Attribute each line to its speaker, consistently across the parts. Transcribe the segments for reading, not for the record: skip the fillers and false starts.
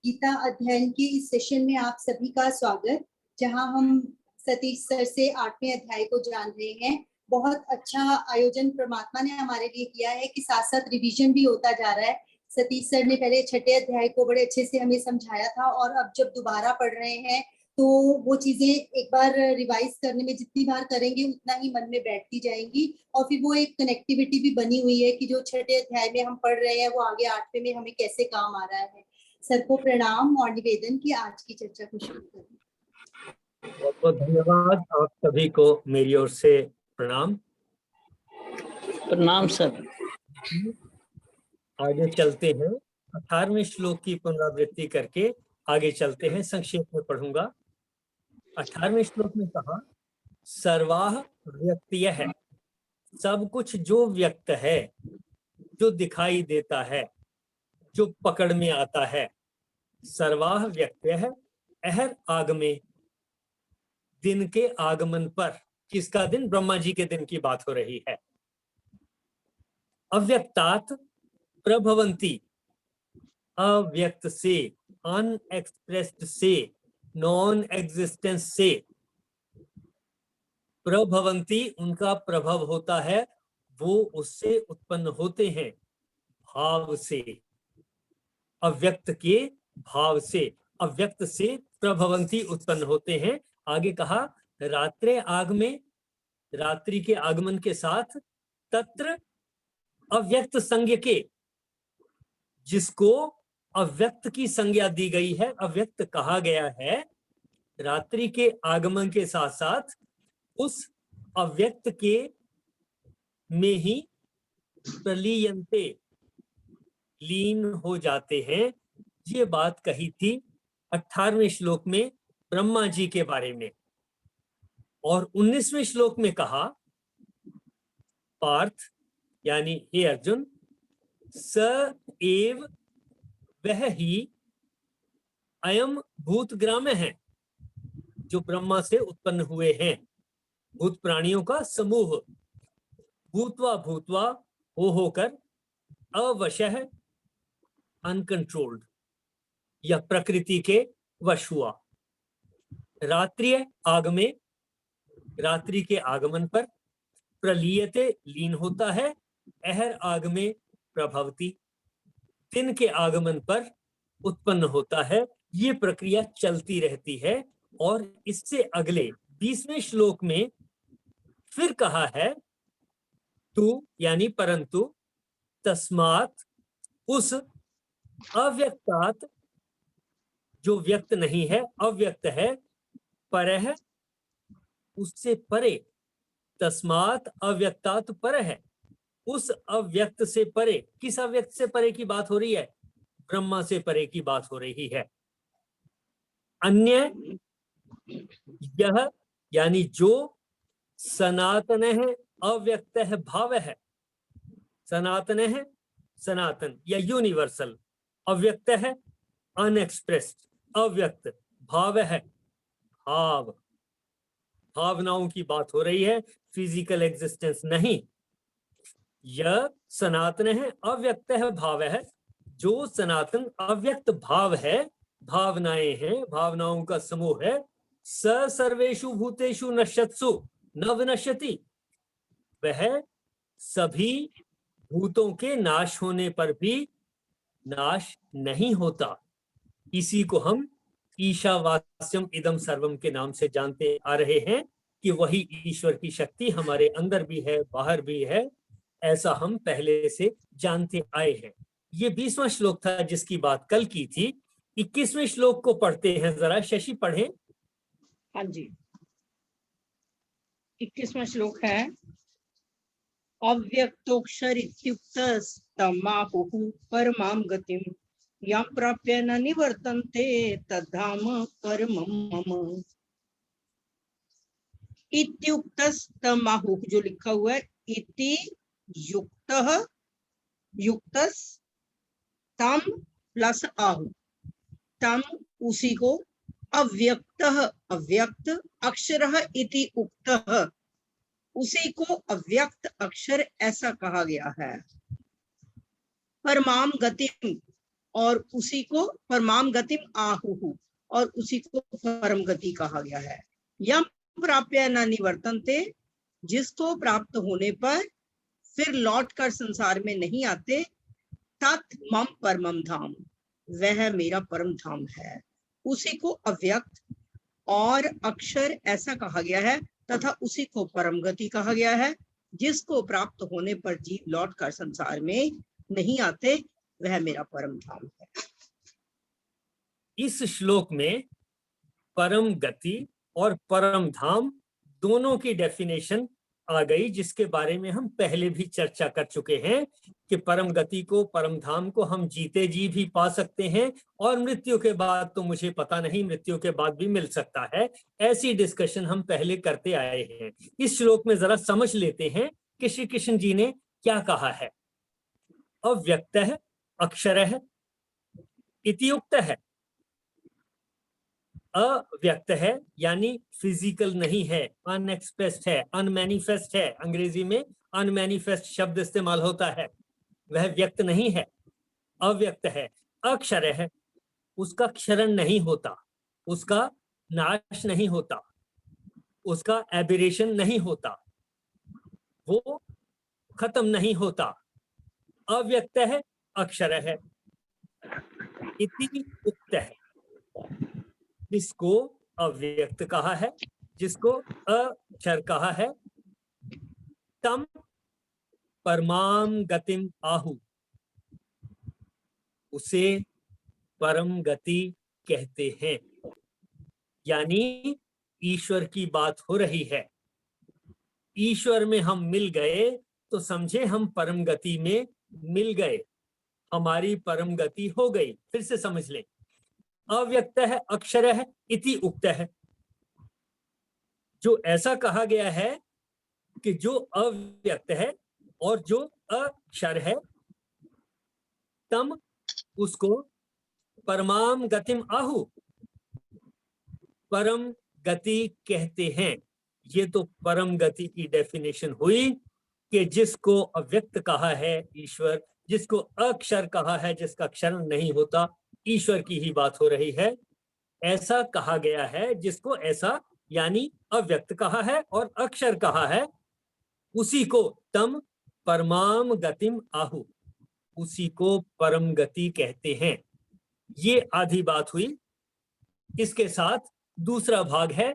Speaker 1: गीता अध्ययन के इस सेशन में आप सभी का स्वागत, जहां हम सतीश सर से 8वें अध्याय को जान रहे हैं। बहुत अच्छा आयोजन परमात्मा ने हमारे लिए किया है कि साथ साथ रिवीजन भी होता जा रहा है। सतीश सर ने पहले 6ठे अध्याय को बड़े अच्छे से हमें समझाया था और अब जब दोबारा पढ़ रहे हैं तो वो चीजें एक बार रिवाइज करने में जितनी बार करेंगे उतना ही मन में बैठती जाएंगी और फिर वो एक कनेक्टिविटी भी बनी हुई है कि जो 6ठे अध्याय में हम पढ़ रहे हैं वो आगे 8वें में हमें कैसे काम आ रहा है। सर को प्रणाम और निवेदन की आज की चर्चा को शुरू करें।
Speaker 2: बहुत बहुत धन्यवाद आप सभी को मेरी ओर से प्रणाम।
Speaker 3: प्रणाम सर।
Speaker 2: आगे चलते हैं, 18वें श्लोक की पुनरावृत्ति करके आगे चलते हैं। संक्षेप में पढ़ूंगा। 18वें श्लोक में कहा, सर्वाः व्यक्तयः है, सब कुछ जो व्यक्त है, जो दिखाई देता है, जो पकड़ में आता है। सर्वाः व्यक्तयः अहर आगमे, दिन के आगमन पर। किसका दिन? ब्रह्मा जी के दिन की बात हो रही है। अव्यक्तात प्रभवंती, अव्यक्त से, अनएक्सप्रेस्ड से, नॉन एग्जिस्टेंस से। प्रभवंती, उनका प्रभव होता है, वो उससे उत्पन्न होते हैं, भाव से, अव्यक्त के भाव से। अव्यक्त से प्रभवंती उत्पन्न होते हैं। आगे कहा, रात्रे आगमे, रात्रि के आगमन के साथ, तत्र अव्यक्त संज्ञ के, जिसको अव्यक्त की संज्ञा दी गई है, अव्यक्त कहा गया है, रात्रि के आगमन के साथ साथ उस अव्यक्त के में ही प्रलीयन्ते, लीन हो जाते हैं। ये बात कही थी 18वें श्लोक में ब्रह्मा जी के बारे में। और 19वें श्लोक में कहा, पार्थ यानी हे अर्जुन, स एव वह ही अयम भूतग्राम है, जो ब्रह्मा से उत्पन्न हुए हैं, भूत प्राणियों का समूह। भूतवा भूतवा, हो होकर, अवशः अनकंट्रोल्ड, यह प्रकृति के वश हुआ। रात्रिय आगमे, रात्रि के आगमन पर, प्रलीयते लीन होता है, अहर आगमे प्रभवती, दिन के आगमन पर उत्पन्न होता है। ये प्रक्रिया चलती रहती है। और इससे अगले 20वें श्लोक में फिर कहा है, तू यानी परंतु, तस्मात, उस अव्यक्तात, जो व्यक्त नहीं है, अव्यक्त है, परह, उससे परे, तस्मात अव्यक्तात परह, उस अव्यक्त से परे। किस अव्यक्त से परे की बात हो रही है? ब्रह्मा से परे की बात हो रही है। अन्य, यह यानी जो, सनातन है, अव्यक्त है, भाव है। सनातन है, सनातन या यूनिवर्सल, अव्यक्त है, अनएक्सप्रेस्ड, अव्यक्त, भाव है, भाव, भावनाओं की बात हो रही है, फिजिकल एग्जिस्टेंस नहीं। यह सनातन है, अव्यक्त है, भाव है, जो सनातन अव्यक्त भाव है, भावनाएं हैं, भावनाओं का समूह है। स सर्वेषु भूतेषु नश्यत्सु न विनश्यति, वह सभी भूतों के नाश होने पर भी नाश नहीं होता। इसी को हम ईशावास्यम इदम सर्वम के नाम से जानते आ रहे हैं कि वही ईश्वर की शक्ति हमारे अंदर भी है, बाहर भी है, ऐसा हम पहले से जानते आए हैं। ये 20वां श्लोक था जिसकी बात कल की थी। 21वें श्लोक को पढ़ते हैं, जरा शशि पढ़ें।
Speaker 3: हाँ जी, 21वां श्लोक है, अव्यक्तोक्षरित्युक्तस्तमाहुः परमां गतिं यां प्राप्य न निवर्तन्ते तद्धाम परमं मम। इत्युक्तस्तमाहुः जो लिखा हुआ है, इति युक्तः, युक्तस, तम प्लस आहु, तम उसी को, अव्यक्तः अव्यक्त, अक्षरः इति उक्तः उसी को अव्यक्त अक्षर ऐसा कहा गया है। परमाम गतिम, और उसी को परमाम गतिम आहुः और उसी को परम गति कहा गया है। यम प्राप्य न निवर्तन्ते, जिसको प्राप्त होने पर फिर लौट कर संसार में नहीं आते, तत् मम परमम धाम, वह मेरा परम धाम है। उसी को अव्यक्त और अक्षर ऐसा कहा गया है तथा उसी को परम गति कहा गया है। जिसको प्राप्त होने पर जीव लौट कर संसार में नहीं आते, वह मेरा परम धाम है।
Speaker 2: इस श्लोक में परम गति और परम धाम दोनों की डेफिनेशन आ गई, जिसके बारे में हम पहले भी चर्चा कर चुके हैं कि परम गति को, परम धाम को हम जीते जी भी पा सकते हैं और मृत्यु के बाद तो मुझे पता नहीं, मृत्यु के बाद भी मिल सकता है। ऐसी डिस्कशन हम पहले करते आए हैं। इस श्लोक में जरा समझ लेते हैं कि श्री कृष्ण जी ने क्या कहा है। अव्यक्त है, अक्षर है, इतियुक्त है। अव्यक्त है यानी फिजिकल नहीं है, अनएक्सप्रेस्ड है, अनमैनिफेस्ट है। अंग्रेजी में अनमैनिफेस्ट शब्द इस्तेमाल होता है, वह व्यक्त नहीं है, अव्यक्त है। अक्षर है, उसका क्षरण नहीं होता, उसका नाश नहीं होता, उसका एबिरेशन नहीं होता, वो खत्म नहीं होता। अव्यक्त है, अक्षर है। इति उक्त है, जिसको अव्यक्त कहा है, जिसको अक्षर कहा है, तम परमाम गतिम आहु, उसे परम गति कहते हैं। यानी ईश्वर की बात हो रही है। ईश्वर में हम मिल गए तो समझे हम परम गति में मिल गए, हमारी परम गति हो गई। फिर से समझ लें, अव्यक्त है, अक्षर है, इति उक्त है। जो ऐसा कहा गया है कि जो अव्यक्त है और जो अक्षर है, तम उसको परमाम गतिम आहु, परम गति कहते हैं। ये तो परम गति की डेफिनेशन हुई कि जिसको अव्यक्त कहा है ईश्वर, जिसको अक्षर कहा है, जिसका क्षरण नहीं होता, ईश्वर की ही बात हो रही है। ऐसा कहा गया है, जिसको ऐसा यानी अव्यक्त कहा है और अक्षर कहा है, उसी को तम परमाम गतिम आहु, उसी को परम गति कहते हैं। ये आधी बात हुई। इसके साथ दूसरा भाग है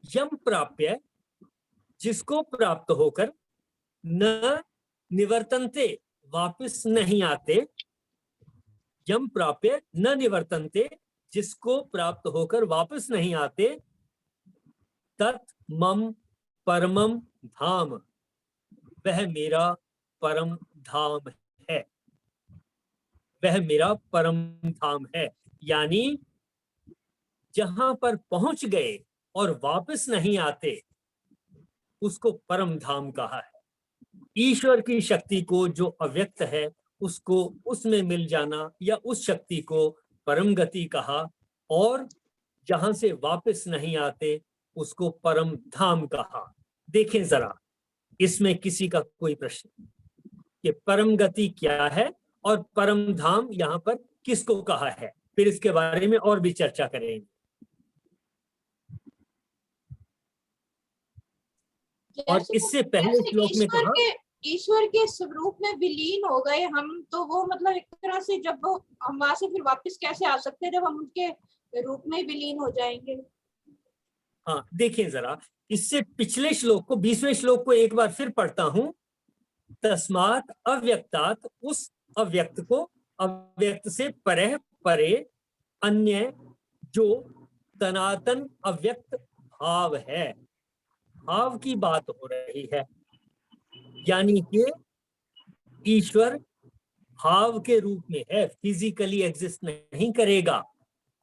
Speaker 2: यम प्राप्य, जिसको प्राप्त होकर न निवर्तन्ते, वापस नहीं आते। यम प्राप्य न निवर्तन्ते, जिसको प्राप्त होकर वापस नहीं आते, तत् मम परमम धाम, वह मेरा परम धाम है, वह मेरा परम धाम है। यानी जहां पर पहुंच गए और वापस नहीं आते, उसको परम धाम कहा है। ईश्वर की शक्ति को जो अव्यक्त है, उसको उसमें मिल जाना या उस शक्ति को परम गति कहा, और जहां से वापस नहीं आते उसको परम धाम कहा। देखें जरा, इसमें किसी का कोई प्रश्न कि परम गति क्या है और परम धाम यहां पर किसको कहा है? फिर इसके बारे में और भी चर्चा करेंगे। और इससे पहले श्लोक में कहा
Speaker 4: ईश्वर के स्वरूप में विलीन हो गए हम, तो वो मतलब एक तरह से जब वो हम वहां से फिर वापस कैसे आ सकते हैं जब हम उनके रूप में विलीन हो जाएंगे?
Speaker 2: हाँ, देखें जरा, इससे पिछले श्लोक को, 20वें श्लोक को एक बार फिर पढ़ता हूं। तस्मात् अव्यक्तात्, उस अव्यक्त को, अव्यक्त से परे परे, अन्य जो सनातन अव्यक्त भाव है, भाव की बात हो रही है। यानी कि ईश्वर भाव के रूप में है, फिजिकली एग्जिस्ट नहीं करेगा।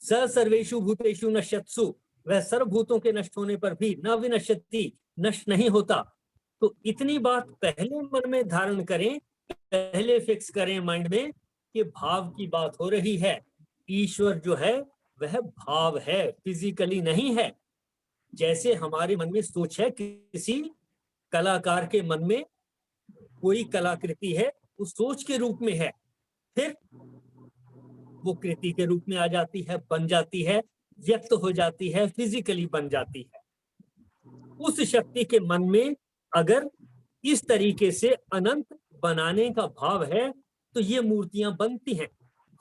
Speaker 2: स सर्वेषु भूतेषु नश्यत्सु, वह सर्वभूतों के नष्ट होने पर भी न विनश्यति, नष्ट नहीं होता। तो इतनी बात पहले मन में धारण करें, पहले फिक्स करें माइंड में कि भाव की बात हो रही है। ईश्वर जो है वह भाव है, फिजिकली नहीं है। जैसे हमारे मन में सोच है, किसी कलाकार के मन में कोई कलाकृति है, उस सोच के रूप में है। फिर वो कृति के रूप में आ जाती है, बन जाती है, व्यक्त हो जाती है, फिजिकली बन जाती है। उस शक्ति के मन में अगर इस तरीके से अनंत बनाने का भाव है तो ये मूर्तियां बनती हैं।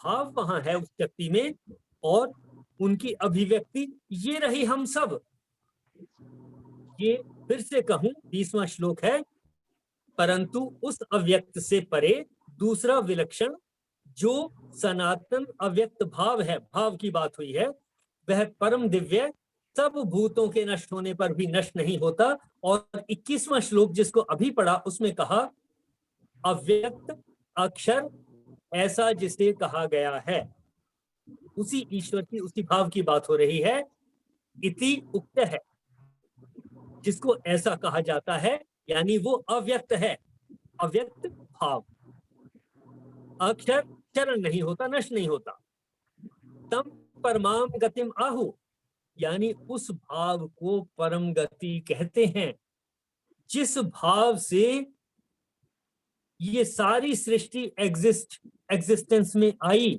Speaker 2: भाव वहां है उस शक्ति में, और उनकी अभिव्यक्ति ये रही हम सब। ये फिर से कहूं, 20वां श्लोक है, परंतु उस अव्यक्त से परे दूसरा विलक्षण जो सनातन अव्यक्त भाव है, भाव की बात हुई है, वह परम दिव्य सब भूतों के नष्ट होने पर भी नष्ट नहीं होता। और 21वां श्लोक जिसको अभी पढ़ा उसमें कहा अव्यक्त अक्षर ऐसा जिसे कहा गया है, उसी ईश्वर की, उसी भाव की बात हो रही है। इति उक्त है, जिसको ऐसा कहा जाता है, यानी वो अव्यक्त है, अव्यक्त भाव। अक्षर चरण नहीं होता, नष्ट नहीं होता। तम परमाम गतिम आहु, यानी उस भाव को परम गति कहते हैं, जिस भाव से ये सारी सृष्टि एग्जिस्टेंस में आई,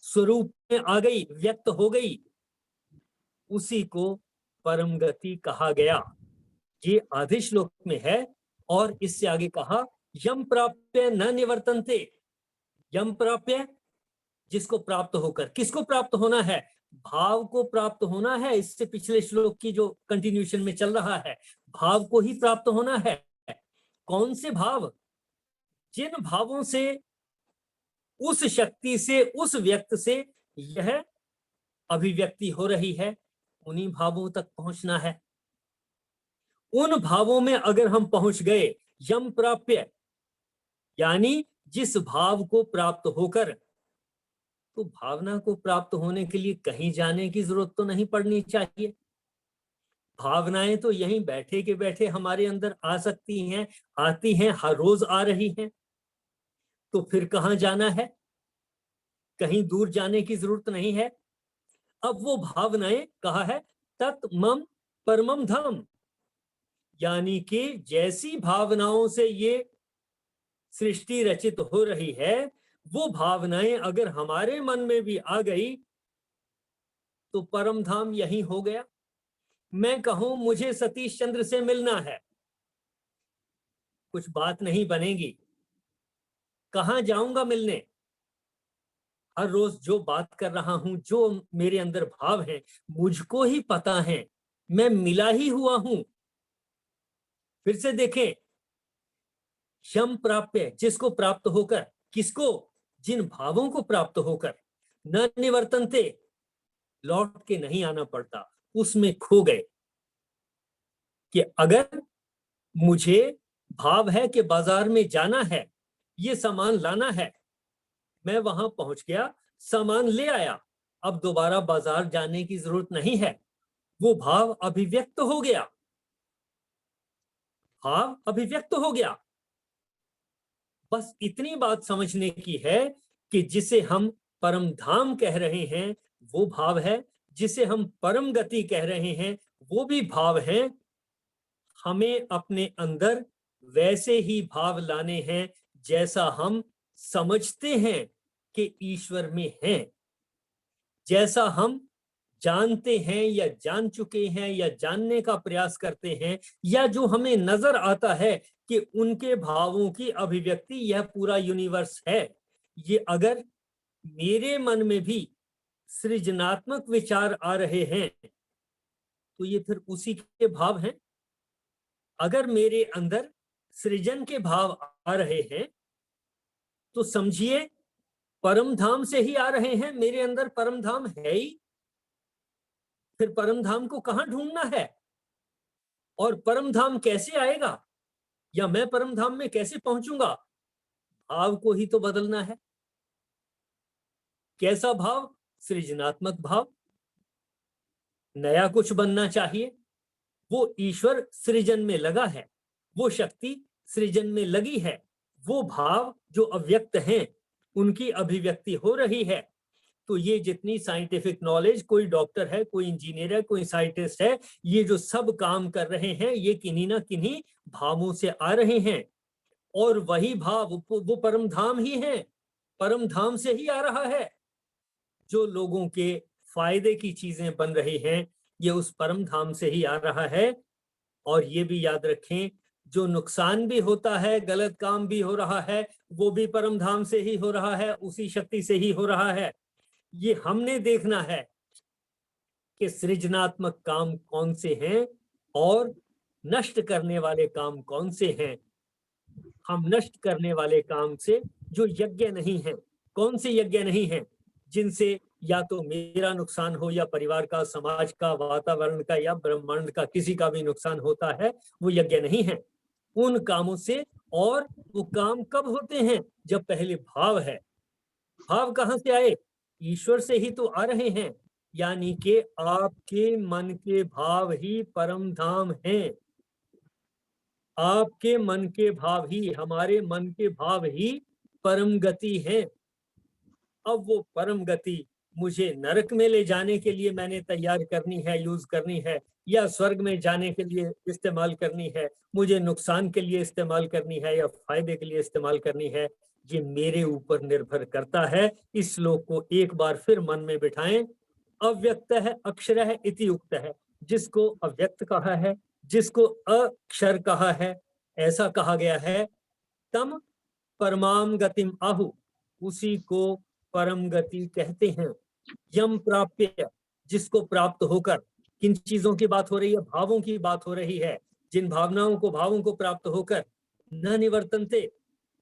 Speaker 2: स्वरूप में आ गई, व्यक्त हो गई, उसी को परम गति कहा गया। ये आधे श्लोक में है। और इससे आगे कहा यम प्राप्य न निवर्तन्ते। यम प्राप्य, जिसको प्राप्त होकर, किसको प्राप्त होना है? भाव को प्राप्त होना है। इससे पिछले श्लोक की जो कंटिन्यूशन में चल रहा है, भाव को ही प्राप्त होना है। कौन से भाव? जिन भावों से, उस शक्ति से, उस व्यक्त से यह अभिव्यक्ति हो रही है, उन्हीं भावों तक पहुंचना है। उन भावों में अगर हम पहुंच गए, यम प्राप्य, यानी जिस भाव को प्राप्त होकर, तो भावना को प्राप्त होने के लिए कहीं जाने की जरूरत तो नहीं पड़नी चाहिए। भावनाएं तो यहीं बैठे के बैठे हमारे अंदर आ सकती हैं, आती हैं, हर रोज आ रही हैं। तो फिर कहाँ जाना है? कहीं दूर जाने की जरूरत नहीं है। अब वो भावनाएं, कहा है तत्मम परमम धाम, यानी कि जैसी भावनाओं से ये सृष्टि रचित हो रही है, वो भावनाएं अगर हमारे मन में भी आ गई तो परम धाम यही हो गया। मैं कहूं मुझे सतीश चंद्र से मिलना है, कुछ बात नहीं बनेगी। कहां जाऊंगा मिलने? हर रोज जो बात कर रहा हूं, जो मेरे अंदर भाव है, मुझको ही पता है, मैं मिला ही हुआ हूं। फिर से देखें, यम प्राप्य, जिसको प्राप्त होकर, किसको? जिन भावों को प्राप्त होकर, न निवर्तन्ते, लौट के नहीं आना पड़ता, उसमें खो गए। कि अगर मुझे भाव है कि बाजार में जाना है, ये सामान लाना है, मैं वहां पहुंच गया, सामान ले आया, अब दोबारा बाजार जाने की जरूरत नहीं है। वो भाव अभिव्यक्त हो गया, भाव अभिव्यक्त हो गया। बस इतनी बात समझने की है कि जिसे हम परम धाम कह रहे हैं वो भाव है, जिसे हम परम गति कह रहे हैं वो भी भाव है। हमें अपने अंदर वैसे ही भाव लाने हैं जैसा हम समझते हैं कि ईश्वर में है, जैसा हम जानते हैं या जान चुके हैं या जानने का प्रयास करते हैं, या जो हमें नजर आता है कि उनके भावों की अभिव्यक्ति यह पूरा यूनिवर्स है। ये अगर मेरे मन में भी सृजनात्मक विचार आ रहे हैं तो ये फिर उसी के भाव हैं। अगर मेरे अंदर सृजन के भाव आ रहे हैं तो समझिए परम धाम से ही आ रहे हैं, मेरे अंदर परम धाम है ही। फिर परम धाम को कहां ढूंढना है और परम धाम कैसे आएगा, या मैं परम धाम में कैसे पहुंचूंगा? भाव को ही तो बदलना है। कैसा भाव? सृजनात्मक भाव, नया कुछ बनना चाहिए। वो ईश्वर सृजन में लगा है, वो शक्ति सृजन में लगी है, वो भाव जो अव्यक्त हैं उनकी अभिव्यक्ति हो रही है। तो ये जितनी साइंटिफिक नॉलेज, कोई डॉक्टर है, कोई इंजीनियर है, कोई साइंटिस्ट है, ये जो सब काम कर रहे हैं ये किन्हीं ना किन्हीं भावों से आ रहे हैं। और वही भाव वो परम धाम ही है। परम धाम से ही आ रहा है। जो लोगों के फायदे की चीजें बन रही हैं, ये उस परम धाम से ही आ रहा है। और ये भी याद रखें, जो नुकसान भी होता है, गलत काम भी हो रहा है, वो भी परम धाम से ही हो रहा है, उसी शक्ति से ही हो रहा है। ये हमने देखना है कि सृजनात्मक काम कौन से हैं और नष्ट करने वाले काम कौन से हैं। हम नष्ट करने वाले काम से जो यज्ञ नहीं है, कौन से यज्ञ नहीं है जिनसे या तो मेरा नुकसान हो या परिवार का, समाज का, वातावरण का या ब्रह्मांड का किसी का भी नुकसान होता है, वो यज्ञ नहीं है उन कामों से। और वो काम कब होते हैं? जब पहले भाव है। भाव कहां से आए? ईश्वर से ही तो आ रहे हैं। यानी कि आपके मन के भाव ही परम धाम हैं। आपके मन के भाव ही, हमारे मन के भाव ही परम गति है। अब वो परम गति मुझे नरक में ले जाने के लिए मैंने तैयार करनी है, यूज करनी है, या स्वर्ग में जाने के लिए इस्तेमाल करनी है, मुझे नुकसान के लिए इस्तेमाल करनी है या फायदे के लिए इस्तेमाल करनी है, ये मेरे ऊपर निर्भर करता है। इस श्लोक को एक बार फिर मन में बिठाएं। अव्यक्त है अक्षर है इति उक्त है। जिसको अव्यक्त कहा है, जिसको अक्षर कहा है, ऐसा कहा गया है। तम परमाम गतिम आहु, उसी को परम गति कहते हैं। यम प्राप्य, जिसको प्राप्त होकर, किन चीजों की बात हो रही है? भावों की बात हो रही है। जिन भावनाओं को, भावों को प्राप्त होकर न निवर्तनते,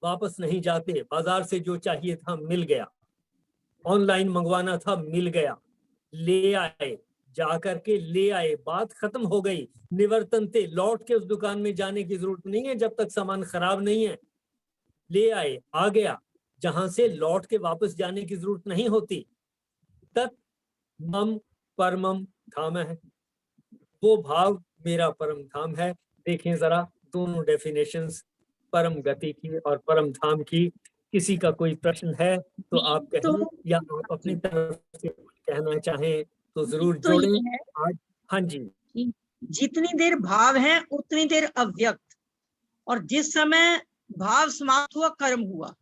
Speaker 2: वापस नहीं जाते। बाजार से जो चाहिए था मिल गया, ऑनलाइन मंगवाना था मिल गया, ले आए, जाकर के ले आए, बात खत्म हो गई। निवर्तनते, लौट के उस दुकान में जाने की जरूरत नहीं है जब तक सामान खराब नहीं है। ले आए, आ गया, जहां से लौट के वापस जाने की जरूरत नहीं होती। तत् मम परमम धाम है, वो भाव मेरा परम धाम है। देखें जरा दोनों डेफिनेशंस, परम गति की और परम धाम की। किसी का कोई प्रश्न है तो आप कहें, या आप अपनी तरफ से कहना चाहें तो जरूर
Speaker 3: तो ये
Speaker 2: जोड़ें।
Speaker 3: है
Speaker 2: आज हाँ जी,
Speaker 3: कि जितनी देर भाव है उतनी देर अव्यक्त, और जिस समय भाव समाप्त हुआ कर्म हुआ,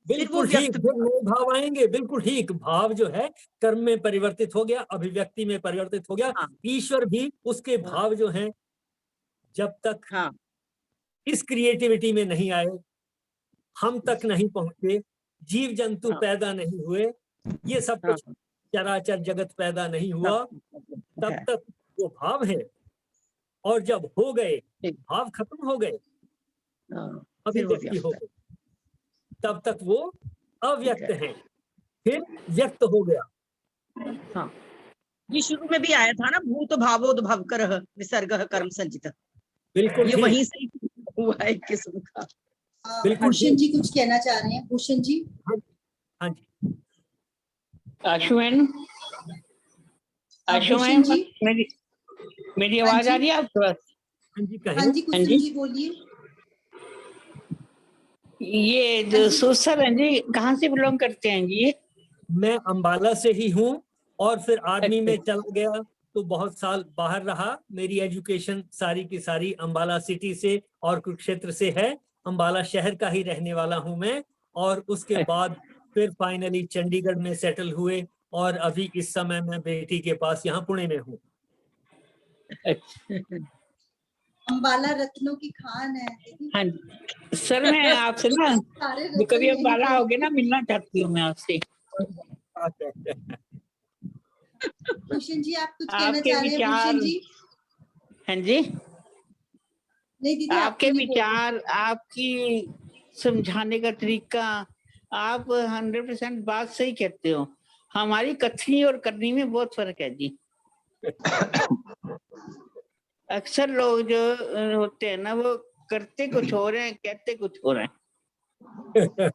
Speaker 3: फिर वो
Speaker 2: बिल्कुल ठीक।
Speaker 3: व्यक्त
Speaker 2: फिर नए भाव आएंगे, बिल्कुल ठीक। भाव जो है कर्म में परिवर्तित हो गया, अभिव्यक्ति में परिवर्तित हो गया।
Speaker 3: हाँ,
Speaker 2: ईश्वर भी उसके
Speaker 3: हाँ,
Speaker 2: भाव जो हैं, जब तक
Speaker 3: हाँ,
Speaker 2: इस क्रिएटिविटी में नहीं आए, हम तक नहीं पहुंचे, जीव जंतु
Speaker 3: हाँ,
Speaker 2: पैदा नहीं हुए, ये सब
Speaker 3: हाँ,
Speaker 2: कुछ चराचर जगत पैदा नहीं हुआ, तब
Speaker 3: है।
Speaker 2: तक वो भाव है। और जब हो गए,
Speaker 3: ठीक।
Speaker 2: भाव खत्म हो गए,
Speaker 3: हाँ, फिर वो
Speaker 2: अभिव्यक्ति हो
Speaker 3: व्यक्त है।
Speaker 2: गई, तब तक वो अव्यक्त
Speaker 3: ठीक है।
Speaker 2: है, फिर व्यक्त हो गया।
Speaker 3: हाँ, ये शुरू में भी आया था ना, भूत भावोद्भव कर विसर्ग कर्म संचित,
Speaker 2: बिल्कुल
Speaker 3: ये
Speaker 2: ठीक,
Speaker 3: वहीं से हुआ है एक किस्म का।
Speaker 2: बिल्कुल
Speaker 1: भूषण
Speaker 2: ठीक।
Speaker 1: जी कुछ कहना चाह रहे हैं? भूषण जी,
Speaker 2: हाँ जी,
Speaker 5: आशु मैम, आशु
Speaker 1: भूषण
Speaker 5: मैम,
Speaker 1: जी,
Speaker 5: मेरी
Speaker 1: हाँ
Speaker 5: आवाज
Speaker 1: जी।
Speaker 5: आ रही है आपके पास?
Speaker 2: हाँ जी
Speaker 1: हाँ
Speaker 2: कहें।
Speaker 1: जी, कुसुम
Speaker 5: जी।
Speaker 1: जी बोलिए।
Speaker 5: ये जो सुसर हैं जी, कहाँ से बिलोंग करते हैं जी ये?
Speaker 2: मैं अंबाला से ही हूँ, और फिर आर्मी
Speaker 5: अच्छा।
Speaker 2: में चला गया तो बहुत साल बाहर रहा। मेरी एजुकेशन सारी की सारी अंबाला सिटी से और कुरुक्षेत्र से है। अंबाला शहर का ही रहने वाला हूँ मैं। और उसके बाद फिर फाइनली चंडीगढ़ में सेटल हुए, और अभी इस समय मैं बेटी के पास यहाँ पुणे में हूँ।
Speaker 1: अंबाला रत्नों की खान है दीदी।
Speaker 5: हाँ जी सर, मैं आपसे ना
Speaker 1: सारे रत्न
Speaker 5: कभी
Speaker 1: यहीं
Speaker 5: अंबाला
Speaker 1: पे।
Speaker 5: आओगे ना, मिलना चाहती हूँ मैं आपसे।
Speaker 1: भूषण जी आप कुछ कहना
Speaker 5: आपके
Speaker 1: चाह रहे हैं?
Speaker 5: विचार,
Speaker 1: भूषण जी,
Speaker 5: हाँ जी,
Speaker 1: नहीं दीदी
Speaker 5: आपके
Speaker 1: आपको नहीं बोलना।
Speaker 5: विचार, आपकी समझाने का तरीका, आप 100% बात सही कहते हो। हमारी कथनी और करनी में बहुत फर्क है जी। अक्सर लोग जो होते हैं ना, वो करते कुछ हो रहे हैं, कहते कुछ हो रहे हैं।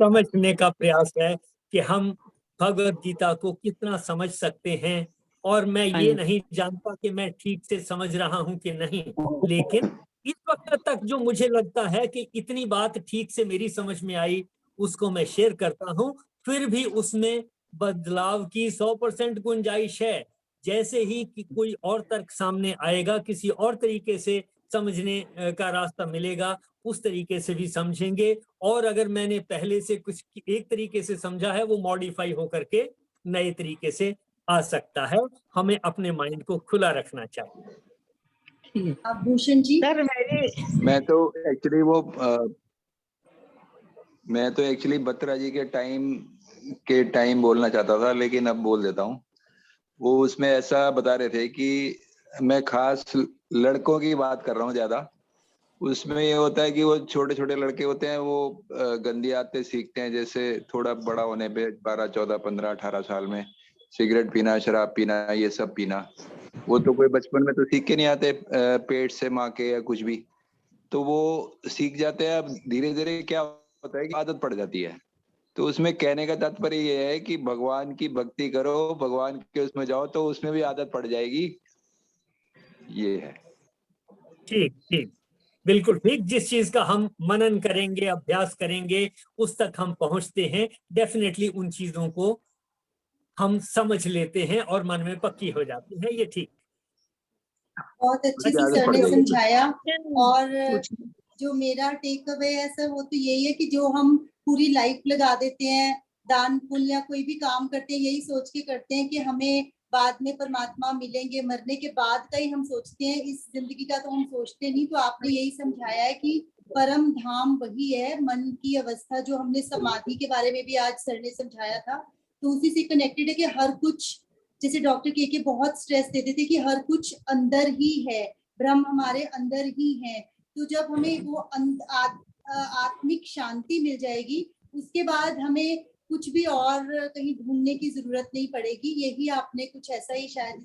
Speaker 2: समझने का प्रयास है कि हम भगवत गीता को कितना समझ सकते हैं, और मैं
Speaker 5: हाँ
Speaker 2: ये
Speaker 5: जी।
Speaker 2: नहीं जानता कि मैं ठीक से समझ रहा हूं कि नहीं, लेकिन इस वक्त तक जो मुझे लगता है कि इतनी बात ठीक से मेरी समझ में आई, उसको मैं शेयर करता हूं। फिर भी उसमें बदलाव की 100% गुंजाइश है। जैसे ही कि कोई और तर्क सामने आएगा, किसी और तरीके से समझने का रास्ता मिलेगा उस तरीके से भी समझेंगे। और अगर मैंने पहले से कुछ एक तरीके से समझा है वो मॉडिफाई होकर के नए तरीके से आ सकता है। हमें अपने माइंड को खुला रखना चाहिए।
Speaker 1: आप भूषण जी।
Speaker 5: सर मेरे
Speaker 6: मैं तो एक्चुअली बत्रा जी के टाइम बोलना चाहता था, लेकिन अब बोल देता हूँ। वो उसमें ऐसा बता रहे थे कि मैं खास लड़कों की बात कर रहा हूँ ज्यादा। उसमें ये होता है कि वो छोटे छोटे लड़के होते हैं, वो गंदी आदतें सीखते हैं, जैसे थोड़ा बड़ा होने पे 12, 14, 15, 18 साल में सिगरेट पीना, शराब पीना, ये सब पीना। वो तो कोई बचपन में तो सीख के नहीं आते पेट से माँ के या कुछ भी, तो वो सीख जाते हैं। अब धीरे धीरे क्या होता है कि आदत पड़ जाती है। तो उसमें कहने का तात्पर्य ये है कि भगवान की भक्ति करो, भगवान के उसमें जाओ, तो उसमें भी आदत पड़ जाएगी। ये है।
Speaker 2: ठीक ठीक, बिल्कुल ठीक। जिस चीज का हम मनन करेंगे, अभ्यास करेंगे, उस तक हम पहुंचते हैं, डेफिनेटली उन चीजों को हम समझ लेते हैं और मन में पक्की हो जाती है। ये ठीक,
Speaker 1: बहुत अच्छे से
Speaker 6: आदत
Speaker 1: सर
Speaker 6: पड़
Speaker 1: ने
Speaker 6: जाएगी।
Speaker 1: समझाया। और जो मेरा टेक अवे है सर, वो तो यही है कि जो हम पूरी लाइफ लगा देते हैं दान पुण्य या कोई भी काम करते हैं, यही सोच के करते हैं कि हमें बाद में परमात्मा मिलेंगे, मरने के बाद का ही हम सोचते हैं, इस जिंदगी का तो हम सोचते नहीं। तो आपने यही समझाया है कि परम धाम वही है, मन की अवस्था। जो हमने समाधि के बारे में भी आज सर ने समझाया था, तो उसी से कनेक्टेड है कि हर कुछ, जैसे डॉक्टर के बहुत स्ट्रेस देते थे कि हर कुछ अंदर ही है, ब्रह्म हमारे अंदर ही है। तो जब हमें वो आत्मिक शांति मिल जाएगी, उसके बाद हमें कुछ भी और कहीं ढूंढने की जरूरत नहीं पड़ेगी। यही आपने कुछ ऐसा ही शायद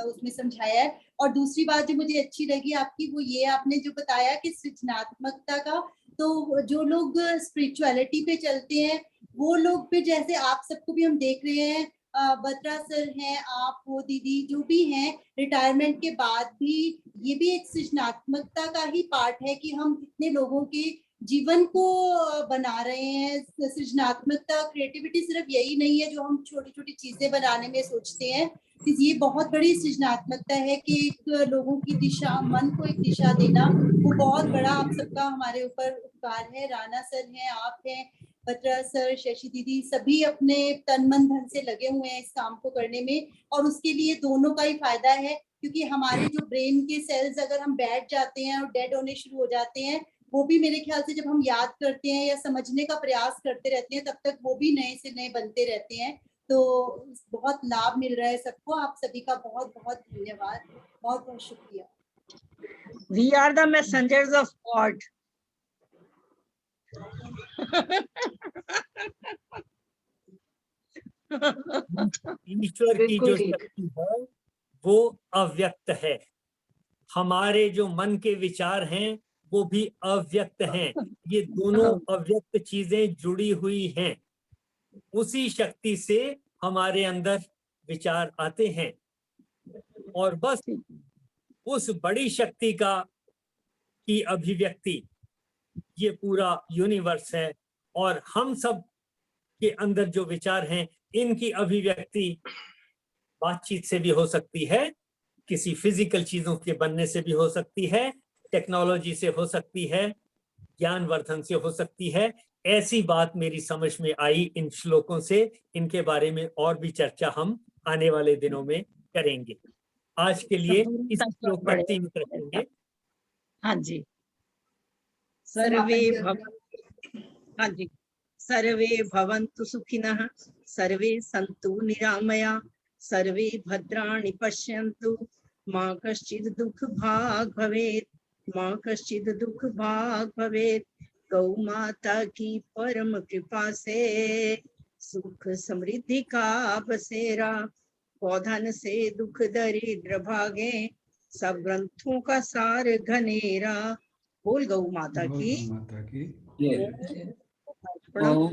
Speaker 1: उसमें समझाया है। और दूसरी बात जो मुझे अच्छी लगी आपकी, वो ये आपने जो बताया कि सृजनात्मकता का, तो जो लोग स्पिरिचुअलिटी पे चलते हैं वो लोग भी, जैसे आप सबको भी हम देख रहे हैं, बत्रा सर हैं, आप वो दीदी जो भी हैं, रिटायरमेंट के बाद भी ये भी एक सृजनात्मकता का ही पार्ट है कि हम कितने लोगों के जीवन को बना रहे हैं। सृजनात्मकता, क्रिएटिविटी सिर्फ यही नहीं है जो हम छोटी छोटी चीजें बनाने में सोचते हैं। ये बहुत बड़ी सृजनात्मकता है कि एक लोगों की दिशा, मन को एक दिशा देना, वो बहुत बड़ा आप सबका हमारे ऊपर उपकार है। राणा सर हैं, आप हैं, बत्रा सर, शशि दीदी, सभी अपने तन मन धन से लगे हुए हैं इस काम को करने में। और उसके लिए दोनों का ही फायदा है, क्योंकि हमारे जो ब्रेन के सेल्स अगर हम बैठ जाते हैं और डेड होने शुरू हो जाते हैं, वो भी मेरे ख्याल से जब हम याद करते हैं या समझने का प्रयास करते रहते हैं, तब तक वो भी नए से नए बनते रहते हैं। तो बहुत लाभ मिल रहा है सबको। आप सभी का बहुत बहुत धन्यवाद, बहुत बहुत शुक्रिया।
Speaker 3: We are the messengers of God.
Speaker 2: ईश्वर की जो शक्ति है वो अव्यक्त है। हमारे जो मन के विचार हैं वो भी अव्यक्त हैं। ये दोनों अव्यक्त चीजें जुड़ी हुई हैं। उसी शक्ति से हमारे अंदर विचार आते हैं, और बस उस बड़ी शक्ति की अभिव्यक्ति ये पूरा यूनिवर्स है। और हम सब के अंदर जो विचार हैं, इनकी अभिव्यक्ति बातचीत से भी हो सकती है, किसी फिजिकल चीजों के बनने से भी हो सकती है, टेक्नोलॉजी से हो सकती है, ज्ञानवर्धन से हो सकती है। ऐसी बात मेरी समझ में आई इन श्लोकों से। इनके बारे में और भी चर्चा हम आने वाले दिनों में करेंगे। आज के लिए इस श्लोक तक सीमित रखेंगे।
Speaker 3: हाँ जी, सर्वे हाँ जी, सर्वे भवन्तु सुखिनः, सर्वे सन्तु निरामया, सर्वे भद्राणि पश्यन्तु, मा कश्चित् दुःख भाग् भवेत्, मा कश्चित् दुःख भाग् भवेत्। गौ माता की परम कृपा से सुख समृद्धि का बसेरा, पौधन से दुख दरिद्र भागे, सब ग्रंथों का सार घनेरा। बोल गौ माता की ब्रह्म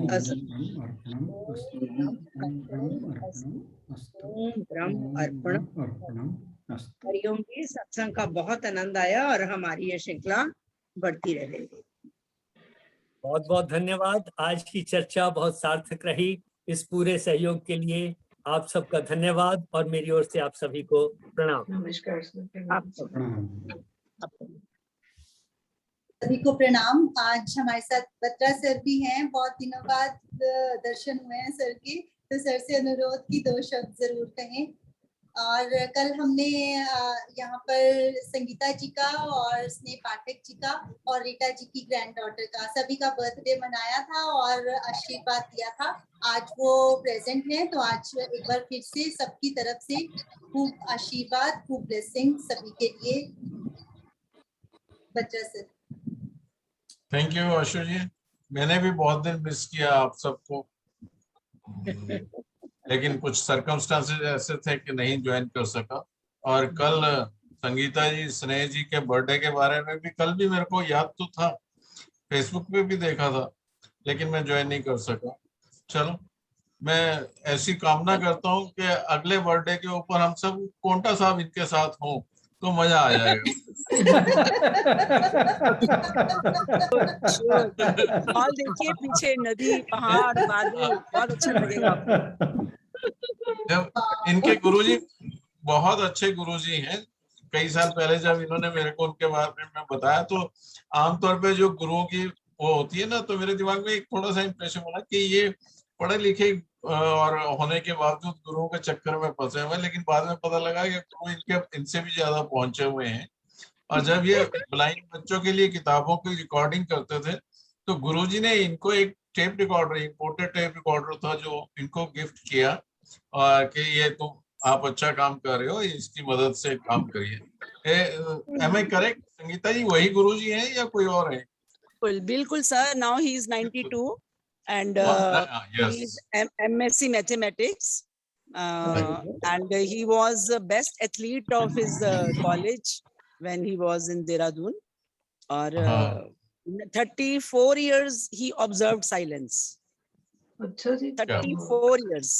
Speaker 3: अर्पणम। हरिओम जी, सत्संग का बहुत आनंद आया और हमारी ये श्रृंखला बढ़ती रहेगी।
Speaker 2: बहुत बहुत धन्यवाद। आज की चर्चा बहुत सार्थक रही। इस पूरे सहयोग के लिए आप सबका धन्यवाद और मेरी ओर से आप सभी को प्रणाम।
Speaker 3: नमस्कार।
Speaker 1: सभी को प्रणाम। आज हमारे साथ बत्रा सर भी हैं, बहुत दिनों बाद दर्शन हुए हैं सर के, तो सर से अनुरोध की 2 शब्द जरूर कहें। और कल हमने यहाँ पर संगीता जी का और स्नेह पाठक जी का और रीटा जी की ग्रैंड डॉटर का सभी का बर्थडे मनाया था और आशीर्वाद दिया था। आज वो प्रेजेंट है, तो आज एक बार फिर से सबकी तरफ से खूब आशीर्वाद, खूब ब्लेसिंग सभी के लिए। बच्चा सर।
Speaker 7: थैंक यू आशु जी। मैंने भी बहुत दिन मिस किया आप सबको, लेकिन कुछ सर्कमस्टांसेस ऐसे थे कि नहीं ज्वाइन कर सका। और कल संगीता जी, स्नेह जी के बर्थडे के बारे में भी कल भी मेरे को याद तो था, फेसबुक पे भी देखा था, लेकिन मैं ज्वाइन नहीं कर सका। चलो, मैं ऐसी कामना करता हूँ कि अगले बर्थडे के ऊपर हम सब कोंटा साहब इनके साथ हों तो मजा आ जाएगा।
Speaker 3: और देखिए पीछे नदी, पहाड़, बादल, बहुत अच्छा लगेगा आपको।
Speaker 7: जब इनके गुरुजी बहुत अच्छे गुरुजी हैं। कई साल पहले जब इन्होंने मेरे को उनके बारे में बताया, तो आमतौर पे जो गुरुओं की वो होती है ना, तो मेरे दिमाग में एक थोड़ा सा इंप्रेशन बना कि ये पढ़े लिखे और होने के बावजूद गुरुओं के चक्कर में फंसे हुए हैं। लेकिन बाद में पता लगा कि गुरु इनसे भी ज्यादा पहुंचे हुए हैं। और जब ये ब्लाइंड बच्चों के लिए किताबों की रिकॉर्डिंग करते थे, तो गुरुजी ने इनको एक tape recorder, imported tape recorder था, जो इनको गिफ्ट किया और कि ये तुम आप अच्छा काम कर रहे हो, इसकी मदद से काम करिए। एम आई करेक्ट संगीता जी? वही गुरुजी हैं या कोई और है?
Speaker 3: बिल्कुल sir. Now he is 92 and
Speaker 7: yes.
Speaker 3: he is MSc mathematics and he was the best athlete of his college when he was in Dehradun. और 34 years he observed silence.
Speaker 8: अच्छा जी।
Speaker 3: 34 years.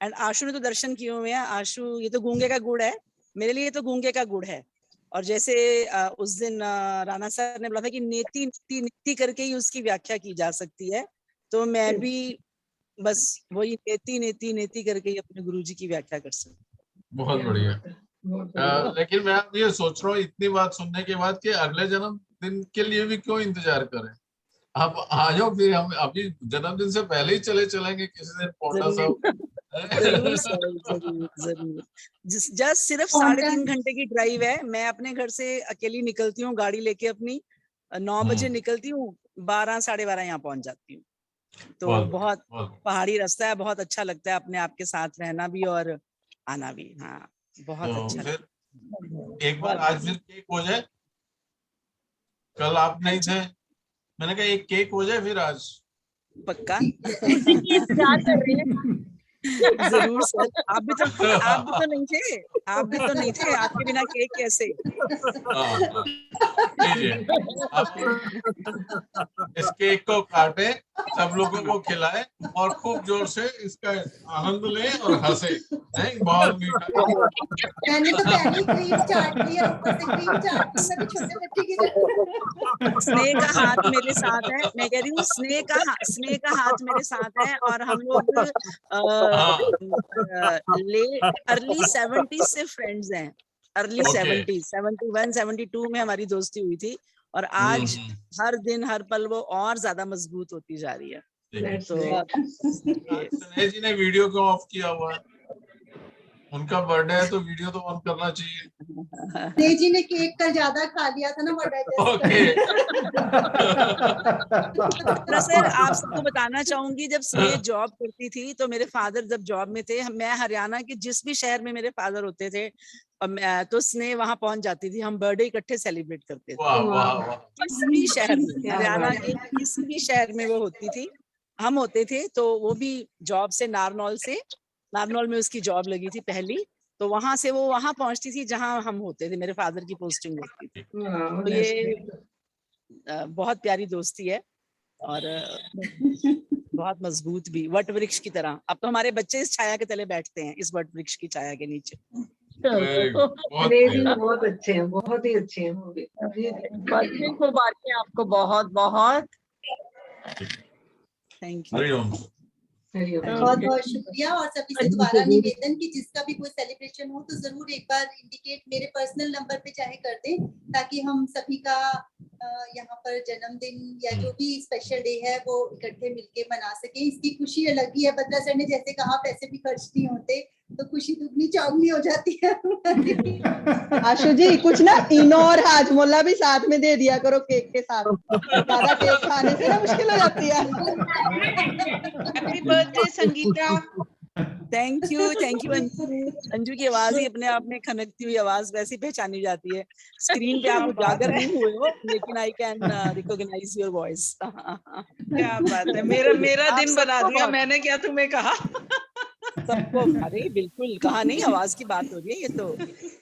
Speaker 3: एंड आशु ने तो दर्शन किए हुए हैं। आशु, ये तो गूंगे का गुड़ है, मेरे लिए तो गूंगे का गुड़ है। और जैसे उस दिन राणा सर ने बोला था कि नेति नेति नेति करके ही उसकी व्याख्या की जा सकती है, तो मैं भी बस वही नेति नेति नेति करके ही अपने गुरुजी की व्याख्या कर सकती हूँ।
Speaker 7: बहुत बढ़िया। लेकिन मैं अब ये सोच रहा हूँ इतनी बात सुनने के बाद कि अगले जन्मदिन के लिए भी क्यों इंतजार करें। आप आ जाओ, फिर हम अभी जन्मदिन से पहले ही चलेंगे किसी दिन पोंटा साहब।
Speaker 3: जरूर सर, जरूर जरूर। जस्ट सिर्फ 3.5 घंटे की ड्राइव है। मैं अपने घर से अकेली निकलती हूँ गाड़ी लेके अपनी, 9 बजे निकलती हूँ, 12 साढ़े 12 यहाँ पहुंच जाती हूँ। तो बहुत पहाड़ी रास्ता है, बहुत अच्छा लगता है अपने आप के साथ रहना भी और आना भी। हाँ, बहुत अच्छा।
Speaker 7: फिर एक बार आज फिर केक हो जाए। कल आप नहीं थे, मैंने कहा एक केक हो जाए फिर आज।
Speaker 3: पक्का
Speaker 8: इंतजार कर रहे हैं।
Speaker 3: जरूर सर। आप भी तो नहीं थे, आपके बिना केक कैसे?
Speaker 7: इस केक को काटे, सब लोगों को खिलाए और खूब जोर से इसका आनंद ले और हंसे। बहुत मीठा।
Speaker 1: मैंने तो पहले क्रीम चाट लिया, ऊपर से क्रीम चाट ली, मैं भी छोटे बच्चे की तरह।
Speaker 3: स्नेह का हाथ मेरे साथ है, मैं कह रही हूँ स्नेह का हाथ मेरे साथ है। और हम लोग अर्ली 70s से फ्रेंड्स हैं। अर्ली 70s, 71, 72 में हमारी दोस्ती हुई थी और आज हर दिन हर पल वो और ज्यादा मजबूत होती जा रही है। तो
Speaker 7: स्नेह जी ने वीडियो क्यों ऑफ किया हुआ है? उनका बर्थडे है तो वीडियो तो ऑन करना चाहिए।
Speaker 1: स्नेह जी ने केक कल ज्यादा खा लिया था ना,
Speaker 3: तो सर आप सबको बताना चाहूंगी, जब स्नेह जॉब करती थी तो मेरे फादर जब जॉब में थे, मैं हरियाणा के जिस भी शहर में मेरे फादर होते थे तो स्नेह वहां पहुंच जाती थी। हम बर्थडे इकट्ठे सेलिब्रेट करते थे। किसी भी शहर में, हरियाणा के किसी भी शहर में वो होती थी, हम होते थे। तो वो भी जॉब से नारनौल में उसकी जॉब लगी थी पहली, तो वहां से वो वहां पहुंचती थी जहां हम होते थे, मेरे फादर की पोस्टिंग होती थी। तो ये बहुत प्यारी दोस्ती है और बहुत मजबूत भी, वट वृक्ष की तरह। अब तो हमारे बच्चे इस छाया के तले बैठते हैं, इस वट वृक्ष की छाया के नीचे।
Speaker 8: बहुत अच्छे हैं, बहुत ही अच्छे हैं वो भी। मुबारक आपको बहुत बहुत।
Speaker 3: Thank you.
Speaker 1: बहुत बहुत शुक्रिया। और सभी से दोबारा निवेदन कि जिसका भी कोई सेलिब्रेशन हो तो जरूर एक बार इंडिकेट मेरे पर्सनल नंबर पे चाहे कर दें, ताकि हम सभी का यहाँ पर जन्मदिन या जो भी स्पेशल डे है वो इकट्ठे मिलके मना सके, इसकी खुशी अलग ही है। बत्रा सर ने जैसे कहा पैसे भी खर्च नहीं होते तो खुशी दुगनी चौगनी हो जाती है।
Speaker 9: आशु जी कुछ ना इनो और हाजमोला भी साथ में दे दिया करो केक के साथ, ज्यादा केक खाने से ना मुश्किल हो जाती है।
Speaker 10: Happy birthday Sangeeta. Thank you Anju. Anju की आवाज ही अपने आप में खनकती हुई आवाज वैसी पहचानी जाती है। स्क्रीन पे आप उजागर नहीं हुए हो लेकिन I can recognise your voice.
Speaker 8: क्या बात है, मेरा दिन बना दिया मैंने, क्या तुम्हें कहा?
Speaker 10: सबको, अरे बिल्कुल कहा नहीं, आवाज की बात हो रही है ये तो,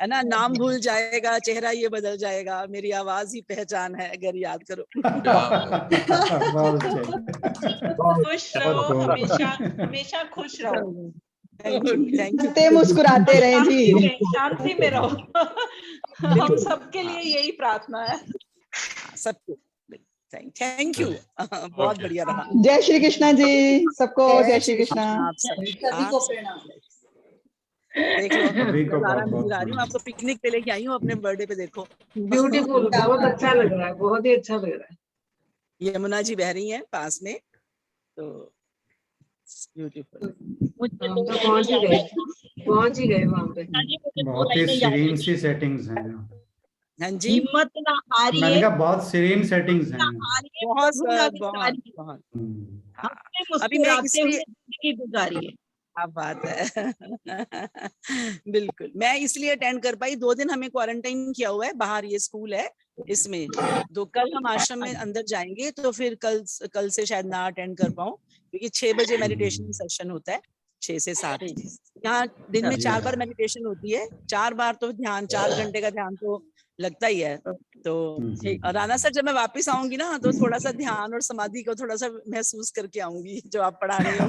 Speaker 10: है ना। नाम भूल जाएगा, चेहरा ये बदल जाएगा, मेरी आवाज ही पहचान है, अगर याद करो।
Speaker 8: खुश रहो, हमेशा खुश रहो।
Speaker 10: Thank you.
Speaker 9: ते मुस्कुराते रहे जी,
Speaker 8: शांति में रहो। हम सबके लिए यही प्रार्थना है
Speaker 10: सबको। Thank you. बहुत बढ़िया रहा।
Speaker 9: जय श्री कृष्णा जी सबको, जय श्री कृष्णा।
Speaker 10: आप
Speaker 1: सभी को प्रणाम।
Speaker 10: देख लो सारा नजर आ रही हूँ आपको, पिकनिक पे लेके आई हूँ अपने बर्थडे पे। देखो
Speaker 8: ब्यूटीफुल, बहुत अच्छा लग रहा है, बहुत ही अच्छा लग रहा है।
Speaker 10: यमुना जी बह रही हैं पास में, तो ब्यूटीफुल।
Speaker 8: हम तो पहुंच ही गए वहां पे।
Speaker 11: बहुत ही सीरीन सी सेटिंग्स हैं।
Speaker 10: हाँ जी,
Speaker 8: हिम्मत ना हारिए,
Speaker 11: मैंने कहा बहुत सीरीन सेटिंग्स हैं।
Speaker 10: बहुत अभी मैं इसलिए
Speaker 8: गुजारिए।
Speaker 10: क्या बात है। बिल्कुल, मैं इसलिए अटेंड कर पाई, 2 दिन हमें क्वारंटाइन किया हुआ है बाहर, ये स्कूल है इसमें। तो कल हम आश्रम में अंदर जाएंगे, तो फिर कल से शायद ना अटेंड कर पाऊं, क्योंकि 6 बजे मेडिटेशन सेशन होता है, 6 से 7। यहाँ दिन में 4 बार मेडिटेशन होती है, 4 बार तो ध्यान, 4 घंटे का ध्यान तो लगता ही है। तो राणा सर जब मैं वापस आऊंगी ना, तो थोड़ा सा ध्यान और समाधि को थोड़ा सा महसूस करके आऊंगी, जो आप पढ़ा रहे हो।